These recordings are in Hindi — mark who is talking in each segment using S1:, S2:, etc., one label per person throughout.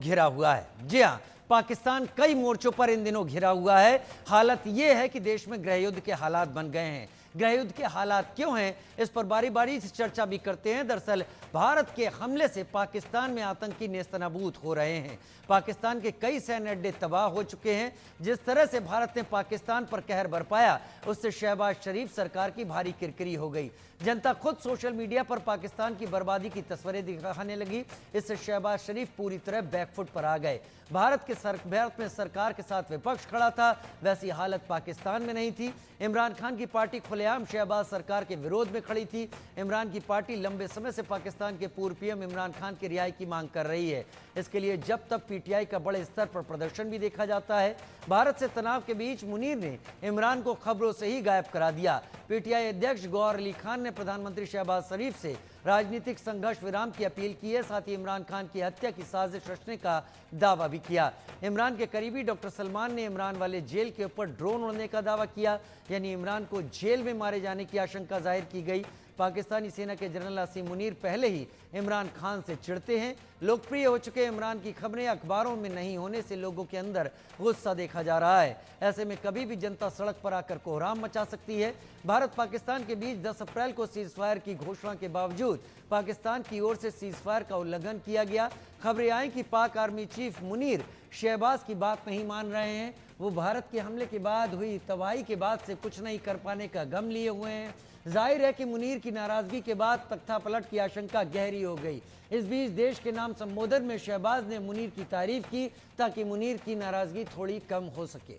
S1: घिरा हुआ है। जी हां, पाकिस्तान कई मोर्चों पर इन दिनों घिरा हुआ है। हालत यह है कि देश में गृहयुद्ध के हालात बन गए हैं। गृहयुद्ध के हालात क्यों हैं, इस पर बारी बारी से चर्चा भी करते हैं। दरअसल भारत के हमले से पाकिस्तान में आतंकी नेस्तनाबूद हो रहे हैं। पाकिस्तान के कई सैन्य अड्डे तबाह हो चुके हैं। जिस तरह से भारत ने पाकिस्तान पर कहर बरपाया, उससे शहबाज शरीफ सरकार की भारी किरकिरी हो गई। जनता खुद सोशल मीडिया पर पाकिस्तान की बर्बादी की तस्वीरें दिखाने लगी। इससे शहबाज शरीफ पूरी तरह बैकफुट पर आ गए। भारत में सरकार के साथ विपक्ष खड़ा था, वैसी हालत पाकिस्तान में नहीं थी। इमरान खान की पार्टी खुलेआम शहबाज सरकार के विरोध में खड़ी थी। इमरान की पार्टी लंबे समय से पाकिस्तान के पूर्व पीएम इमरान खान की रिहाई की मांग कर रही है। इसके लिए जब तक पीटीआई का बड़े स्तर पर प्रदर्शन भी देखा जाता है। भारत से तनाव के बीच मुनीर ने इमरान को खबरों से ही गायब करा दिया। पीटीआई अध्यक्ष गौहर अली खान ने प्रधानमंत्री शहबाज शरीफ से राजनीतिक संघर्ष विराम की अपील की है। साथ ही इमरान खान की हत्या की साजिश रचने का दावा भी किया। इमरान के करीबी डॉक्टर सलमान ने इमरान वाले जेल के ऊपर ड्रोन उड़ने का दावा किया, यानी इमरान को जेल में मारे जाने की आशंका जाहिर की गई। पाकिस्तानी सेना के जनरल असीम मुनीर पहले ही इमरान खान से चिढ़ते हैं। लोकप्रिय हो चुके इमरान की खबरें अखबारों में नहीं होने से लोगों के अंदर गुस्सा देखा जा रहा है। ऐसे में कभी भी जनता सड़क पर आकर कोहराम मचा सकती है। भारत पाकिस्तान के बीच 10 अप्रैल को सीज फायर की घोषणा के बावजूद पाकिस्तान की ओर से सीज फायर का उल्लंघन किया गया। खबरें आई कि पाक आर्मी चीफ मुनीर शहबाज की बात नहीं मान रहे हैं। वो भारत के हमले के बाद हुई तबाही के बाद से कुछ नहीं कर पाने का गम लिए हुए हैं। जाहिर है कि मुनीर की नाराजगी के बाद तख्तापलट की आशंका गहरी हो गई। इस बीच देश के नाम संबोधन में शहबाज ने मुनीर की तारीफ की ताकि मुनीर की नाराजगी थोड़ी कम हो सके।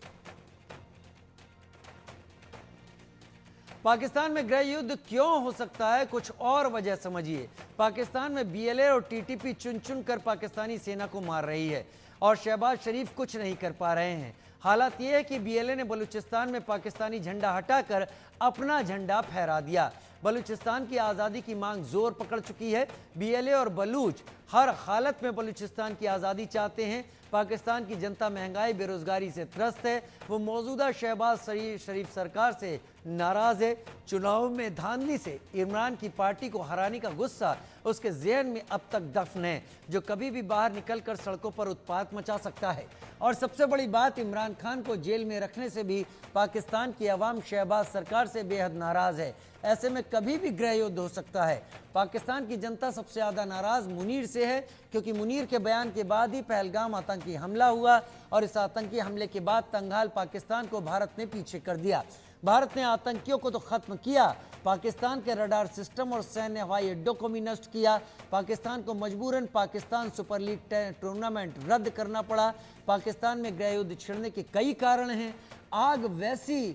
S1: पाकिस्तान में गृह युद्ध क्यों हो सकता है, कुछ और वजह समझिए। पाकिस्तान में बीएलए और टीटीपी चुन चुन कर पाकिस्तानी सेना को मार रही है और शहबाज शरीफ कुछ नहीं कर पा रहे हैं। हालात यह है कि बीएलए ने बलूचिस्तान में पाकिस्तानी झंडा हटाकर अपना झंडा फहरा दिया। बलूचिस्तान की आज़ादी की मांग जोर पकड़ चुकी है। बीएलए और बलूच हर हालत में बलूचिस्तान की आज़ादी चाहते हैं। पाकिस्तान की जनता महंगाई बेरोजगारी से त्रस्त है। वो मौजूदा शहबाज शरीफ सरकार से नाराज है। चुनाव में धांधली से इमरान की पार्टी को हराने का गुस्सा उसके ज़हन में अब तक दफन है, जो कभी भी बाहर निकलकर सड़कों पर उत्पात मचा सकता है। और सबसे बड़ी बात, इमरान खान को जेल में रखने से भी पाकिस्तान की आवाम शहबाज सरकार से बेहद नाराज है। ऐसे में कभी भी गृह युद्ध हो सकता है। पाकिस्तान की जनता सबसे ज़्यादा नाराज मुनीर से है, क्योंकि मुनीर के बयान के बाद ही पहलगाम आतंकी हमला हुआ और इस आतंकी हमले के बाद तंगहाल पाकिस्तान को भारत ने पीछे कर दिया। भारत ने आतंकियों को तो खत्म किया, पाकिस्तान के रडार सिस्टम और सैन्य हवाई अड्डों को भी नष्ट किया। पाकिस्तान को मजबूरन पाकिस्तान सुपर लीग टूर्नामेंट रद्द करना पड़ा। पाकिस्तान में गृह युद्ध छिड़ने के कई कारण हैं। आग वैसी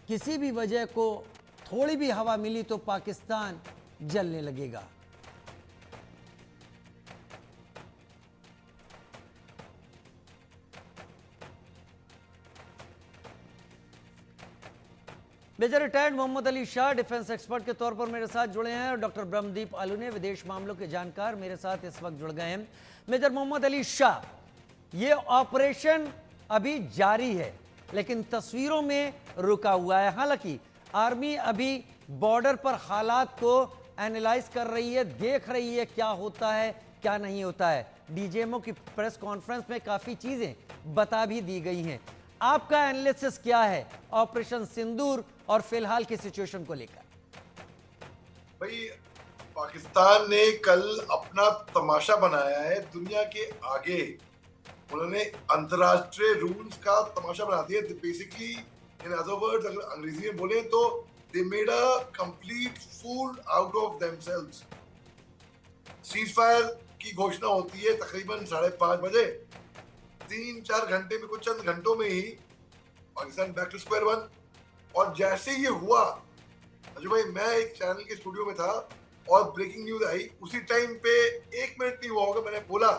S1: किसी भी वजह को थोड़ी भी हवा मिली तो पाकिस्तान जलने लगेगा। Major retired Mohammad Ali Shah defence expert के तौर पर मेरे साथ जुड़े हैं और डॉक्टर ब्रह्मदीप आलूने विदेश मामलों के जानकार मेरे साथ इस वक्त जुड़ गए हैं। मेजर मोहम्मद अली शाह, ये ऑपरेशन अभी जारी है लेकिन तस्वीरों में रुका हुआ है। हालांकि आर्मी अभी बॉर्डर पर हालात को एनालाइज कर रही है, देख रही है क्या होता है क्या नहीं होता है। डीजीएमओ की प्रेस कॉन्फ्रेंस में काफ़ी चीज़ें बता भी दी गई हैं। आपका एनालिसिस क्या है ऑपरेशन सिंदूर और फिलहाल की सिचुएशन को लेकर?
S2: भाई, पाकिस्तान ने कल अपना तमाशा बनाया है दुनिया के आगे। उन्होंने अंतरराष्ट्रीय रूल्स का तमाशा बना दिया। बेसिकली इन अदर वर्ड्स, अगर अंग्रेजी में बोले तो they made a complete fool out of themselves. Ceasefire की घोषणा होती है तकरीबन 5:30 बजे। 3-4 घंटे में, कुछ चंद घंटों में ही Pakistan back to square one. और जैसे ये हुआ, अजय भाई, मैं एक चैनल के स्टूडियो में था और ब्रेकिंग न्यूज आई, उसी टाइम पे 1 मिनट नहीं हुआ होगा, मैंने बोला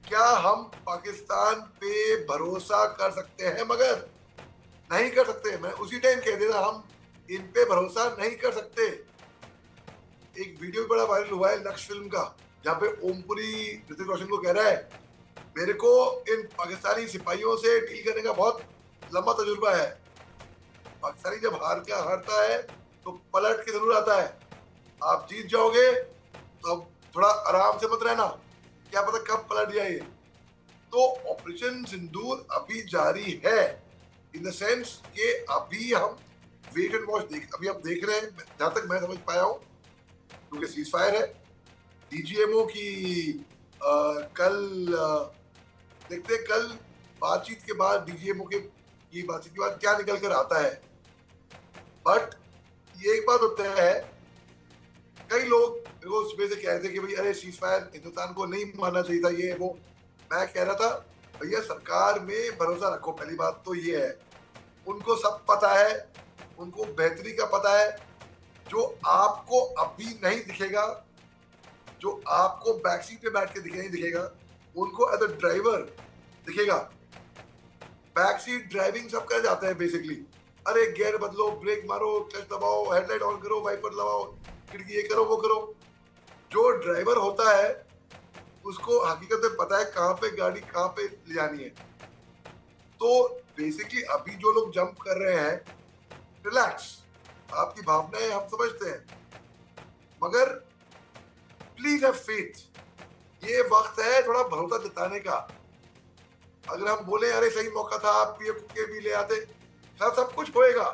S2: क्या हम पाकिस्तान पे भरोसा कर सकते हैं? मगर नहीं कर सकते। मैं उसी टाइम कह देता हम इन पे भरोसा नहीं कर सकते। एक वीडियो बड़ा वायरल हुआ है लक्ष्य फिल्म का, जहाँ पे ओमपुरी ऋतिक रोशन को कह रहा है मेरे को इन पाकिस्तानी सिपाहियों से डील करने का बहुत लंबा तजुर्बा है। पाकिस्तानी जब हारता है तो पलट के जरूर आता है। आप जीत जाओगे तो अब थोड़ा आराम से मत रहना, क्या पता कब पलट जाए। तो ऑपरेशन सिंदूर अभी जारी है, इन द सेंस कि अभी हम वेट एंड वॉच अभी हम देख रहे हैं, जहां तक मैं समझ पाया हूँ, क्योंकि सीज फायर है। डीजीएमओ की कल देखते हैं, कल बातचीत के बाद डीजीएमओ की बातचीत के बाद क्या निकल कर आता है। बट ये एक बात होता है, कई लोग मेरे को सुबह से कह रहे थे कि भाई अरे सीज फायर हिंदुस्तान को नहीं मानना चाहिए था, ये वो। मैं कह रहा था भैया सरकार में भरोसा रखो, पहली बात तो ये है। उनको सब पता है, उनको बेहतरी का पता है। जो आपको अभी नहीं दिखेगा, जो आपको बैक सीट पे बैठ के नहीं दिखेगा, उनको एज अ ड्राइवर दिखेगा। बैक सीट ड्राइविंग सब कर जाते हैं बेसिकली। अरे गियर बदलो, ब्रेक मारो, क्लच दबाओ, हेडलाइट ऑन करो, वाइपर लगाओ, खिड़की ये करो वो करो। जो ड्राइवर होता है उसको हकीकत में पता है कहाँ पे गाड़ी कहाँ पे ले जानी है। तो बेसिकली अभी जो लोग जंप कर रहे हैं, रिलैक्स, आपकी भावनाएं हम समझते हैं, मगर प्लीज हैव फेथ। ये वक्त है थोड़ा भरोसा जताने का। अगर हम बोले अरे सही मौका था, आप के भी ले आते, सब कुछ होएगा,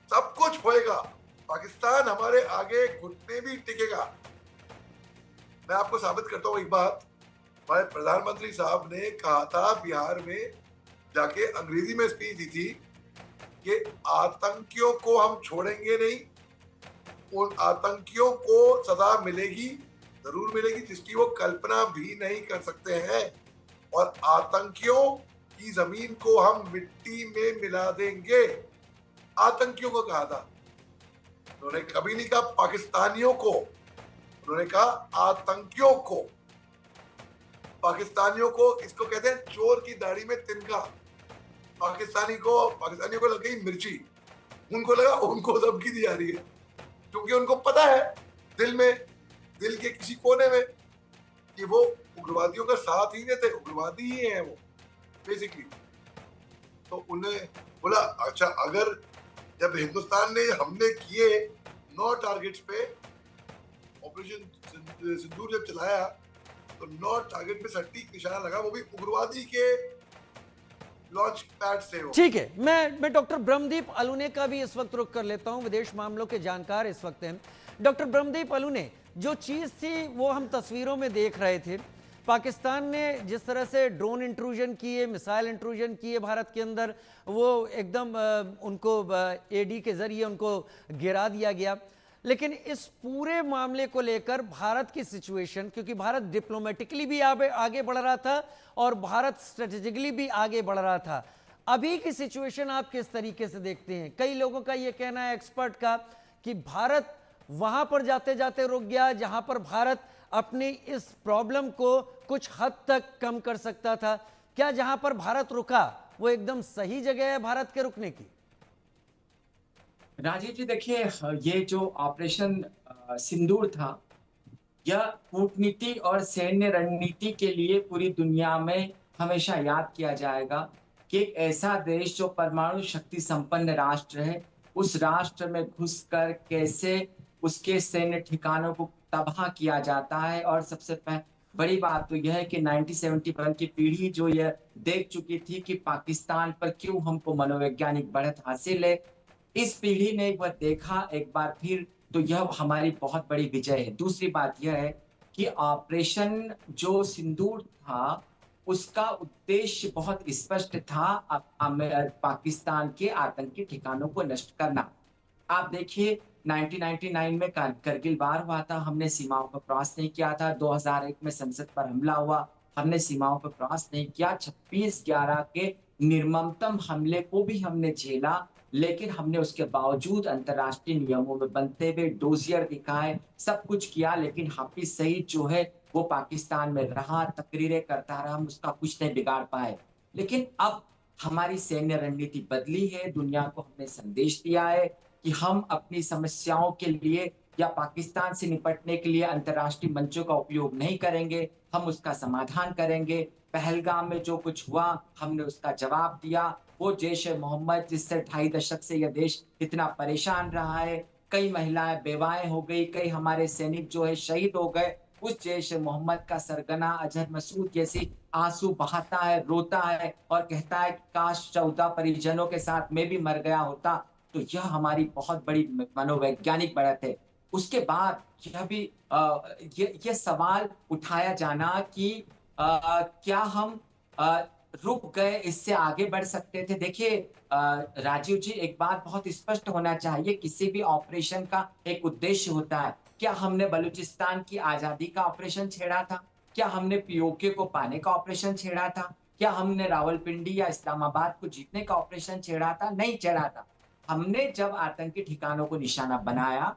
S2: सब कुछ होएगा। पाकिस्तान हमारे आगे घुटने भी टिकेगा। मैं आपको साबित करता हूँ एक बात। हमारे प्रधानमंत्री साहब ने कहा था बिहार में जाके, अंग्रेजी में स्पीच दी थी कि आतंकियों को हम छोड़ेंगे नहीं, उन आतंकियों को सजा मिलेगी, जरूर मिलेगी, जिसकी वो कल्पना भी नहीं कर सकते हैं। और आतंकियों की जमीन को हम मिट्टी में मिला देंगे। आतंकियों को कहा था, उन्होंने कभी नहीं कहा पाकिस्तानियों को, उन्होंने कहा आतंकियों को। पाकिस्तानियों को, इसको कहते हैं चोर की दाढ़ी में तिनका। पाकिस्तानियों को लग गई मिर्ची, उनको लगा उनको धमकी दी जा रही है, क्योंकि उनको पता है दिल के किसी कोने में कि वो उग्रवादियों का साथ ही देते, उग्रवादी ही है वो बेसिकली। तो उन्हें बोला अच्छा, अगर जब हिंदुस्तान ने हमले किए 9 टारगेट्स पे, ऑपरेशन सिंदूर जब चलाया तो 9 टारगेट पे सटीक निशाना लगा, वो भी उग्रवादी के लॉन्च पैड से हो।
S1: ठीक है, मैं डॉक्टर ब्रह्मदीप अलूने का भी इस वक्त रुख कर लेता हूं, विदेश मामलों के जानकार इस वक्त हैं। डॉक्टर ब्रह्मदीप अलूने, जो चीज थी वो हम तस्वीरों में देख रहे थे, पाकिस्तान ने जिस तरह से ड्रोन इंट्रूजन किए, मिसाइल इंट्रूजन किए भारत के अंदर, वो एकदम उनको एडी के जरिए उनको गिरा दिया गया। लेकिन इस पूरे मामले को लेकर भारत की सिचुएशन, क्योंकि भारत डिप्लोमेटिकली भी आगे बढ़ रहा था और भारत स्ट्रेटेजिकली भी आगे बढ़ रहा था, अभी की सिचुएशन आप किस तरीके से देखते हैं? कई लोगों का यह कहना है, एक्सपर्ट का, कि भारत वहां पर जाते जाते रुक गया जहां पर भारत अपनी इस प्रॉब्लम को कुछ हद तक कम कर सकता था। क्या जहां पर भारत रुका वो एकदम सही जगह है भारत के रुकने की?
S3: राजीव जी देखिए, ये जो ऑपरेशन सिंदूर था, यह कूटनीति और सैन्य रणनीति के लिए पूरी दुनिया में हमेशा याद किया जाएगा कि एक ऐसा देश जो परमाणु शक्ति संपन्न राष्ट्र है, उस राष्ट्र में घुसकर कैसे उसके सैन्य ठिकानों को तबाह किया जाता है। और सबसे बड़ी बात तो यह है कि 1971 की पीढ़ी जो यह देख चुकी थी कि पाकिस्तान पर क्यों हमको मनोवैज्ञानिक बढ़त हासिल है, इस पीढ़ी ने एक बार देखा एक बार फिर, तो यह हमारी बहुत बड़ी विजय है। दूसरी बात यह है कि ऑपरेशन जो सिंदूर था, उसका उद्देश्य बहुत स्पष्ट था, पाकिस्तान के आतंकी ठिकानों को नष्ट करना। आप देखिए 1999 में करगिल वार हुआ था, हमने सीमाओं पर क्रॉस नहीं किया था। 2001 में संसद पर हमला हुआ, हमने सीमाओं पर क्रॉस नहीं किया। 26/11 के निर्ममतम हमले को भी हमने झेला, लेकिन हमने उसके बावजूद अंतर्राष्ट्रीय नियमों में बनते हुए डोजियर दिखाए, सब कुछ किया, लेकिन हाफिज सईद जो है वो पाकिस्तान में रहा, तकरीरें करता रहा, हम उसका कुछ नहीं बिगाड़ पाए। लेकिन अब हमारी सैन्य रणनीति बदली है, दुनिया को हमने संदेश दिया है कि हम अपनी समस्याओं के लिए या पाकिस्तान से निपटने के लिए अंतर्राष्ट्रीय मंचों का उपयोग नहीं करेंगे, हम उसका समाधान करेंगे। पहलगाम में जो कुछ हुआ, हमने उसका जवाब दिया। वो जैश ए मोहम्मद जिससे 2.5 दशक से यह देश इतना परेशान रहा है, कई महिलाएं बेवाएं हो गई, कई हमारे सैनिक जो है शहीद हो गए, उस जैश ए मोहम्मद का सरगना अजहर मसूद जैसे आंसू बहाता है, रोता है और कहता है कि काश 14 परिजनों के साथ मैं भी मर गया होता, तो यह हमारी बहुत बड़ी मनोवैज्ञानिक बढ़त है। उसके बाद यह भी ये सवाल उठाया जाना कि क्या हम रुक गए, इससे आगे बढ़ सकते थे। देखिए राजीव जी, एक बात बहुत स्पष्ट होना चाहिए, किसी भी ऑपरेशन का एक उद्देश्य होता है। क्या हमने बलूचिस्तान की आजादी का ऑपरेशन छेड़ा था? क्या हमने पीओके को पाने का ऑपरेशन छेड़ा था? क्या हमने रावलपिंडी या इस्लामाबाद को जीतने का ऑपरेशन छेड़ा था? नहीं छेड़ा था। हमने जब आतंकी ठिकानों को निशाना बनाया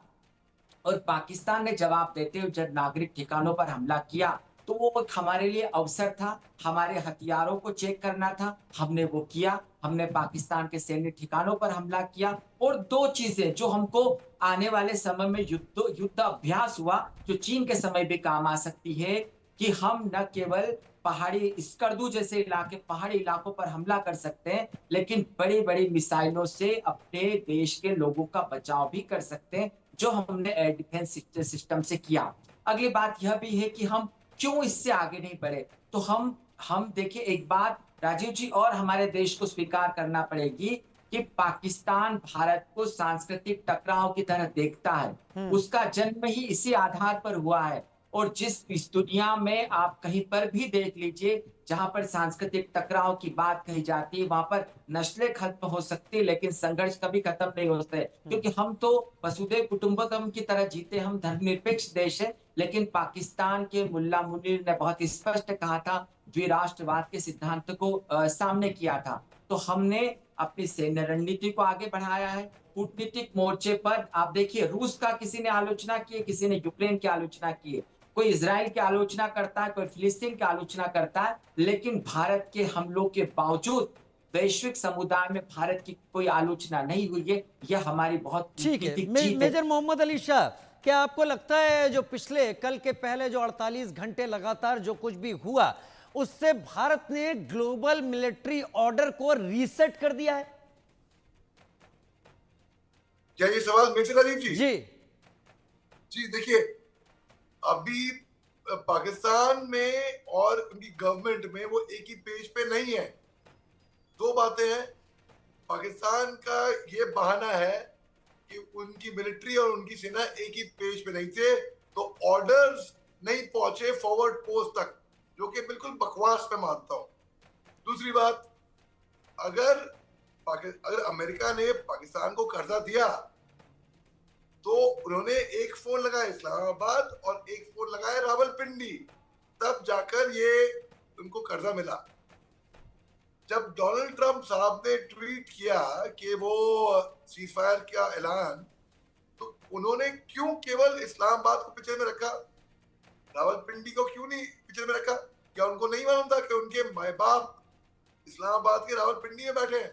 S3: और पाकिस्तान ने जवाब देते हुए जब नागरिक ठिकानों पर हमला किया, तो वो एक हमारे लिए अवसर था, हमारे हथियारों को चेक करना था, हमने वो किया। हमने पाकिस्तान के सैन्य ठिकानों पर हमला किया और दो चीजें जो हमको आने वाले समय में युद्ध अभ्यास हुआ, जो चीन के समय भी काम आ सकती है, कि हम न केवल पहाड़ी स्कर्दू जैसे इलाके, पहाड़ी इलाकों पर हमला कर सकते हैं, लेकिन बड़ी बड़ी मिसाइलों से अपने देश के लोगों का बचाव भी कर सकते हैं, जो हमने एयर डिफेंस सिस्टम से किया। अगली बात यह भी है कि हम क्यों इससे आगे नहीं बढ़े। तो हम देखिए, एक बात राजीव जी और हमारे देश को स्वीकार करना पड़ेगी कि पाकिस्तान भारत को सांस्कृतिक टकराव की तरह देखता है। उसका जन्म ही इसी आधार पर हुआ है। और इस दुनिया में आप कहीं पर भी देख लीजिए, जहां पर सांस्कृतिक टकराव की बात कही जाती है, वहां पर नस्लें खत्म हो सकती है, लेकिन संघर्ष कभी खत्म नहीं होते, क्योंकि हम तो वसुधैव कुटुंबकम की तरह जीते, हम धर्मनिरपेक्ष देश है। लेकिन पाकिस्तान के मुल्ला मुनीर ने बहुत स्पष्ट कहा था, द्विराष्ट्रवाद के सिद्धांत को सामने किया था। तो हमने अपनी सैन्य रणनीति को आगे बढ़ाया है। कूटनीतिक मोर्चे पर आप देखिए, रूस का किसी ने आलोचना की है, किसी ने यूक्रेन की आलोचना की है, कोई इजराइल की आलोचना करता है, कोई फिलिस्तीन की आलोचना करता है, लेकिन भारत के हमलों के बावजूद वैश्विक समुदाय में भारत की कोई आलोचना नहीं हुई है। यह हमारी बहुत
S1: ठीक है।
S3: कूटनीतिक जीत है।
S1: मेजर मोहम्मद अली शाह, क्या आपको लगता है जो पिछले कल के पहले जो 48 घंटे लगातार जो कुछ भी हुआ, उससे भारत ने ग्लोबल मिलिट्री ऑर्डर को रीसेट कर दिया है?
S2: क्या ये सवाल मेरे से राजीव जी?
S1: जी
S2: देखिए, अभी पाकिस्तान में और उनकी गवर्नमेंट में वो एक ही पेज पे नहीं है। दो बातें हैं। पाकिस्तान का ये बहाना है कि उनकी मिलिट्री और उनकी सेना एक ही पेज पे नहीं थे, तो ऑर्डर्स नहीं पहुंचे फॉरवर्ड पोस्ट तक, जो कि बिल्कुल बकवास पे मानता हूं। दूसरी बात, अगर अमेरिका ने पाकिस्तान को कर्जा दिया, तो उन्होंने एक फोन लगाया इस्लामाबाद और एक फोन लगाया रावलपिंडी, तब जाकर ये उनको कर्जा मिला। जब डोनाल्ड ट्रंप साहब ने ट्वीट किया कि वो सीजफायर का ऐलान, तो उन्होंने क्यों केवल इस्लामाबाद को पिक्चर में रखा, रावलपिंडी को क्यों नहीं पिक्चर में रखा? क्या उनको नहीं मालूम था कि उनके माए बाप इस्लामाबाद के रावलपिंडी में बैठे हैं,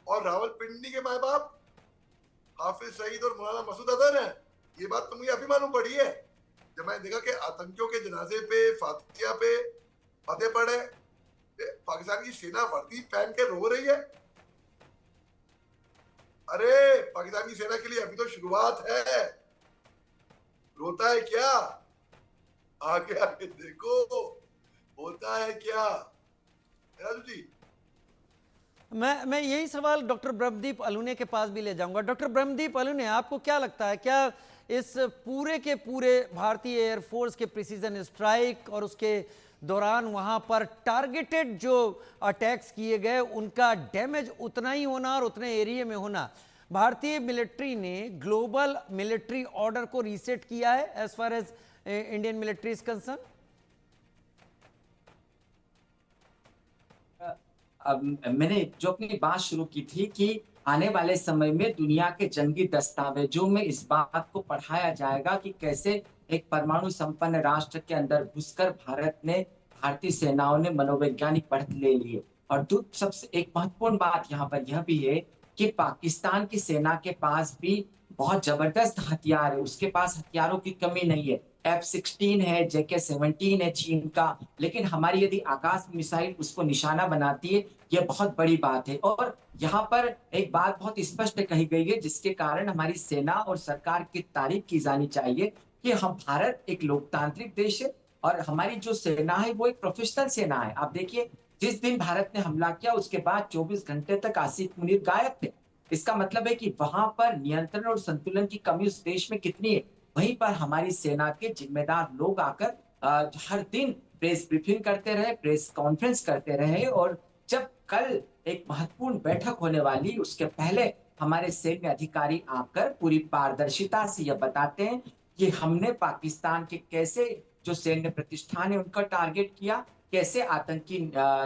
S2: और रावलपिंडी के माए बाप हाफिज सईद और मौलाना मसूद अजहर हैं? ये बात तो मुझे अभी मालूम पड़ी है, जब मैंने देखा कि आतंकियों के जनाजे पे फातिया पे फतेह पड़े, पाकिस्तान की सेना वर्दी पहन के रो रही है। अरे पाकिस्तान की सेना के लिए अभी तो शुरुआत है, रोता है क्या? आगे आगे देखो होता है क्या। राजू जी,
S1: मैं यही सवाल डॉक्टर ब्रह्मदीप अलूने के पास भी ले जाऊंगा। डॉक्टर ब्रह्मदीप अलूने, आपको क्या लगता है, क्या इस पूरे के पूरे भारतीय एयरफोर्स के प्रिसीजन स्ट्राइक और उसके दौरान वहां पर टारगेटेड जो अटैक्स किए गए, उनका डैमेज उतना ही होना और उतने एरिया में होना, भारतीय मिलिट्री ने ग्लोबल मिलिट्री ऑर्डर को रीसेट किया है as far as Indian military is concern?
S3: मैंने जो अपनी बात शुरू की थी कि आने वाले समय में दुनिया के जंगी दस्तावेजों में इस बात को पढ़ाया जाएगा कि कैसे एक परमाणु संपन्न राष्ट्र के अंदर घुसकर भारतीय सेनाओं ने मनोवैज्ञानिक बढ़त ले लिए। और सबसे एक महत्वपूर्ण बात यहाँ पर यह भी है कि पाकिस्तान की सेना के पास भी बहुत जबरदस्त हथियार है, उसके पास हथियारों की कमी नहीं है। F-16 है, JK-17 है चीन का, लेकिन हमारी यदि आकाश मिसाइल उसको निशाना बनाती है, यह बहुत बड़ी बात है। और यहाँ पर एक बात बहुत स्पष्ट कही गई है, जिसके कारण हमारी सेना और सरकार की तारीफ की जानी चाहिए, कि कि हम भारत एक लोकतांत्रिक देश है और हमारी जो सेना है वो एक प्रोफेशनल सेना है। आप देखिए जिस दिन भारत ने हमला किया उसके बाद 24 घंटे तक आसिफ मुनीर गायब थे। इसका मतलब है कि वहां पर नियंत्रण और संतुलन की कमी उस देश में कितनी है। वहीं पर हमारी सेना के जिम्मेदार लोग आकर हर दिन प्रेस ब्रीफिंग करते रहे, प्रेस कॉन्फ्रेंस करते रहे और जब कल एक महत्वपूर्ण बैठक होने वाली उसके पहले हमारे सैन्य अधिकारी आकर पूरी पारदर्शिता से यह बताते हैं कि हमने पाकिस्तान के कैसे जो सैन्य प्रतिष्ठान है उनका टारगेट किया, कैसे आतंकी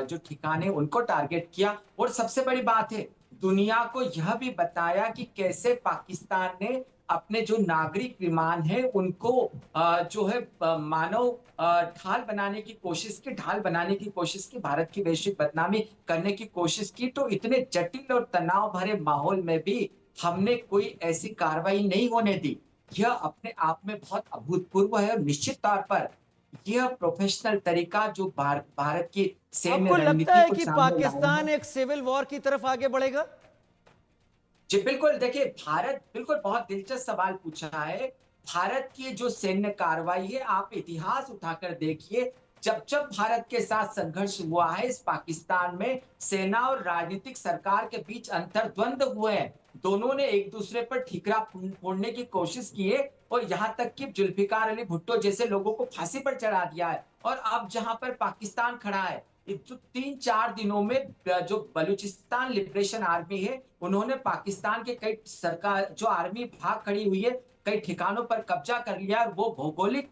S3: जो ठिकाने उनको टारगेट किया और सबसे बड़ी बात है दुनिया को यह भी बताया कि कैसे पाकिस्तान ने अपने जो नागरिक विमान है उनको जो है मानव ढाल बनाने की कोशिश की, ढाल बनाने की कोशिश की, भारत की वैश्विक बदनामी करने की कोशिश की। तो इतने जटिल और तनाव भरे माहौल में भी हमने कोई ऐसी कार्रवाई नहीं होने दी। यह अपने आप में बहुत अभूतपूर्व है और निश्चित तौर पर यह प्रोफेशनल तरीका जो भारत की सैन्य
S1: आपको लगता
S3: रणनीति
S1: है
S3: को
S1: कि
S3: सामने लाया
S1: पाकिस्तान
S3: है।
S1: एक सिविल वॉर की तरफ आगे बढ़ेगा?
S3: जी बिल्कुल, देखिए भारत बिल्कुल बहुत दिलचस्प सवाल पूछा है। भारत की जो सैन्य कार्रवाई है आप इतिहास उठाकर देखिए, जब-जब भारत के साथ संघर्ष हुआ है इस पाकिस्तान में सेना और राजनीतिक सरकार के बीच अंतर्द्वंद हुए हैं। दोनों ने एक दूसरे पर ठीकरा फोड़ने की कोशिश की है और यहाँ तक कि जुल्फिकार अली भुट्टो जैसे लोगों को फांसी पर चढ़ा दिया है। और अब जहाँ पर पाकिस्तान खड़ा है जो 3-4 दिनों में जो बलूचिस्तान लिबरेशन आर्मी है उन्होंने पाकिस्तान के कई सरकार जो आर्मी भाग खड़ी हुई है कई ठिकानों पर कब्जा कर लिया और वो भौगोलिक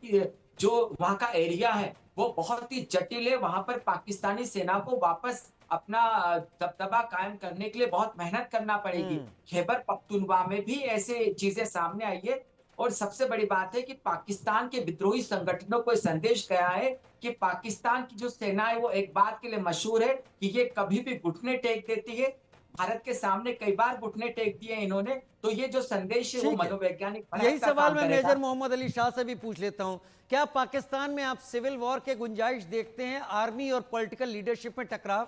S3: जो वहां का एरिया है वो बहुत ही जटिल है। वहां पर पाकिस्तानी सेना को वापस अपना दबदबा कायम करने के लिए बहुत मेहनत करना पड़ेगी। खैबर पख्तूनख्वा में भी ऐसे चीजें सामने आई है और सबसे बड़ी बात है कि पाकिस्तान के विद्रोही संगठनों को संदेश गया है कि पाकिस्तान की जो सेना है वो एक बात के लिए मशहूर है कि ये कभी भी घुटने टेक देती है। भारत के सामने कई बार घुटने टेक दिए इन्होंने, तो ये जो संदेश है वो
S1: ठीक है,
S3: मनोवैज्ञानिक
S1: यही
S3: भड़क का
S1: सवाल काम
S3: मैं
S1: मैं
S3: करेगा।
S1: मेजर मोहम्मद अली शाह से भी पूछ लेता हूं। क्या पाकिस्तान में आप सिविल वॉर के गुंजाइश देखते हैं, आर्मी और पॉलिटिकल लीडरशिप में टकराव?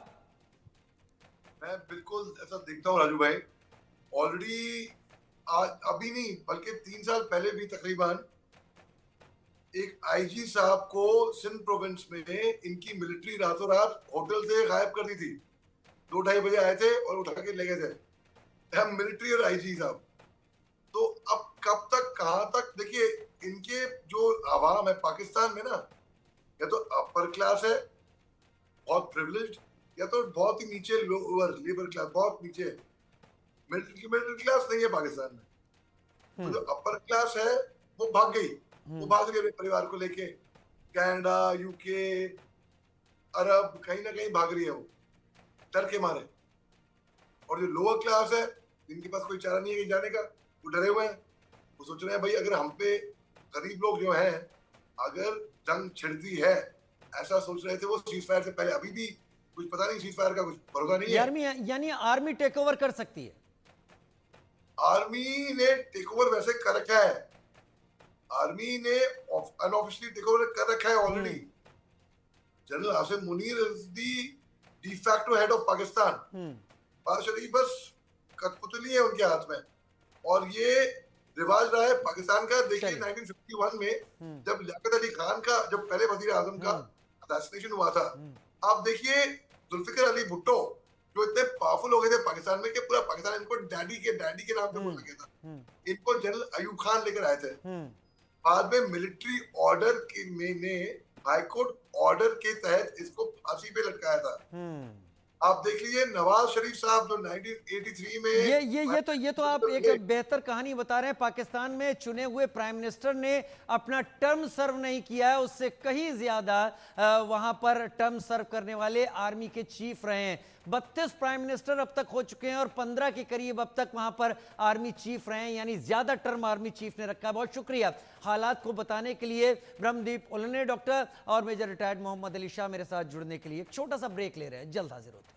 S2: मैं बिल्कुल ऐसा देखता हूँ राजू भाई। ऑलरेडी आज अभी नहीं बल्कि 3 साल पहले भी तकरीबन एक आईजी साहब को सिंध प्रोविंस में इनकी मिलिट्री रातों रात होटल से गायब कर दी थी। 2-2:30 बजे आए थे और उठा के ले गए थे। हम मिलिट्री और आईजी साहब। तो अब कब तक कहां तक देखिए इनके जो आवाम है पाकिस्तान में ना, या तो अपर क्लास है बहुत प्रिविलेज्ड, या तो बहुत ही नीचे लोअर लेबर क्लास बहुत नीचे है। मिडिल क्लास नहीं है पाकिस्तान में। तो जो अपर क्लास है वो भाग गई, वो भाग रही है अपने परिवार को लेके कनाडा, यूके, अरब, कहीं ना कहीं भाग रही है वो डर के मारे। और जो लोअर क्लास है जिनके पास कोई चारा नहीं है कहीं जाने का, वो डरे हुए हैं। वो सोच रहे हैं भाई अगर हम पे गरीब लोग जो हैं अगर जंग छिड़ती है, ऐसा सोच रहे थे वो सीज फायर से पहले। अभी भी कुछ पता नहीं, सीज फायर का कुछ भरोसा नहीं है।
S1: यानी आर्मी टेक ओवर कर सकती है?
S2: आर्मी ने टेक ओवर वैसे कर रखा है, आर्मी ने अनऑफिशियली टेक ओवर कर रखा है already. General Asif Munir is the de facto head of Pakistan. Sharif बस कठपुतली है उनके हाथ में। और ये रिवाज रहा है पाकिस्तान का। देखिए 1951 में जब लियाकत अली खान का जब पहले वजीर आजम का असैसिनेशन हुआ था, आप देखिए जुल्फिकार अली भुट्टो जो इतने पावरफुल हो गए थे पाकिस्तान में कि पूरा पाकिस्तान इनको डैडी के नाम पे बोलने गया था। इनको जनरल अयूब खान लेकर आए थे। बाद में मिलिट्री ऑर्डर के ने हाईकोर्ट ऑर्डर के तहत इसको फांसी पे लटकाया था। आप देख लीजिए नवाज शरीफ साहब जो 1983 में
S1: ये तो आप एक बेहतर कहानी बता रहे हैं। पाकिस्तान में चुने हुए प्राइम मिनिस्टर ने अपना टर्म सर्व नहीं किया है, उससे कहीं ज्यादा वहां पर टर्म सर्व करने वाले आर्मी के चीफ रहे हैं। 32 प्राइम मिनिस्टर अब तक हो चुके हैं और 15 के करीब अब तक वहां पर आर्मी चीफ रहे हैं, यानी ज्यादा टर्म आर्मी चीफ ने रखा है। बहुत शुक्रिया हालात को बताने के लिए ब्रह्मदीप उलने डॉक्टर और मेजर रिटायर्ड मोहम्मद अली शाह मेरे साथ जुड़ने के लिए। एक छोटा सा ब्रेक ले रहे हैं, जल्द हाजिर होते हैं।